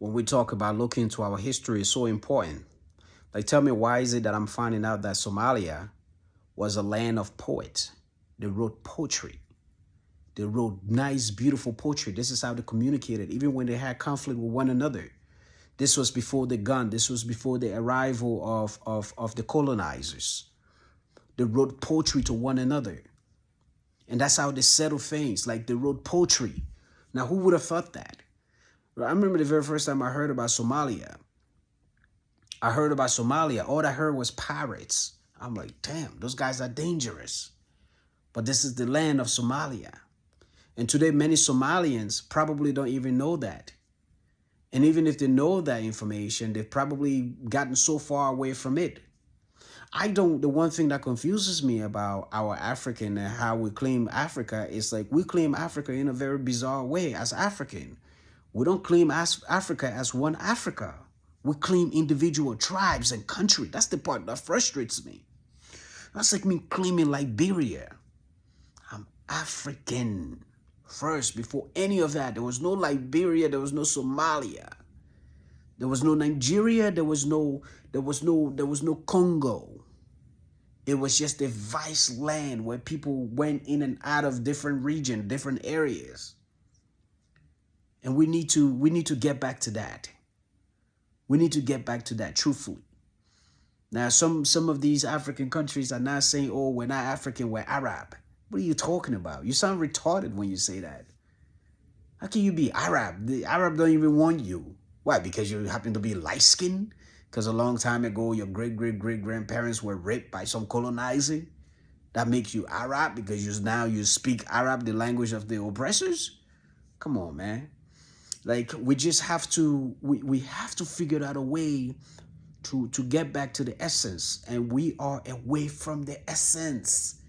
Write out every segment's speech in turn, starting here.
when we talk about looking into our history is so important. Like, tell me, why is it that I'm finding out that Somalia was a land of poets? They wrote poetry. They wrote nice, beautiful poetry. This is how they communicated, even when they had conflict with one another. This was before the gun. This was before the arrival of the colonizers. They wrote poetry to one another. And that's how they settled things. Like, they wrote poetry. Now, who would have thought that? I remember the very first time I heard about Somalia. All I heard was pirates. I'm like, damn, those guys are dangerous. But this is the land of Somalia. And today, many Somalians probably don't even know that. And even if they know that information, they've probably gotten so far away from it. The one thing that confuses me about our African and how we claim Africa is like we claim Africa in a very bizarre way as African. We don't claim Africa as one Africa. We claim individual tribes and country. That's the part that frustrates me. That's like me claiming Liberia. I'm African first before any of that. There was no Liberia. There was no Somalia. There was no Nigeria. There was no Congo. It was just a vast land where people went in and out of different regions, different areas. And we need to get back to that. We need to get back to that, truthfully. Now, some of these African countries are not saying, oh, we're not African, we're Arab. What are you talking about? You sound retarded when you say that. How can you be Arab? The Arab don't even want you. Why? Because you happen to be light-skinned? Because a long time ago, your great-great-great-grandparents were raped by some colonizing? That makes you Arab because now you speak Arab, the language of the oppressors? Come on, man. Like, we just have to, we have to figure out a way to get back to the essence. And we are away from the essence.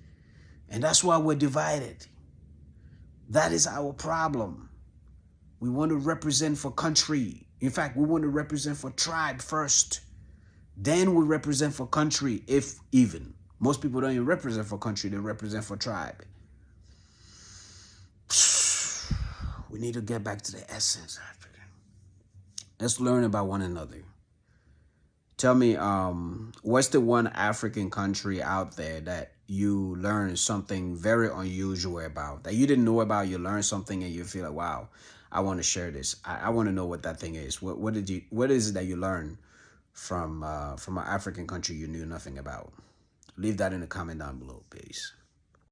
And that's why we're divided. That is our problem. We want to represent for country. In fact, we want to represent for tribe first. Then we represent for country, if even. Most people don't even represent for country, they represent for tribe. We need to get back to the essence, African. Let's learn about one another. Tell me, what's the one African country out there that you learned something very unusual about, that you didn't know about, you learned something and you feel like, wow, I want to share this. I want to know what that thing is. What is it that you learned from an African country you knew nothing about? Leave that in the comment down below, please.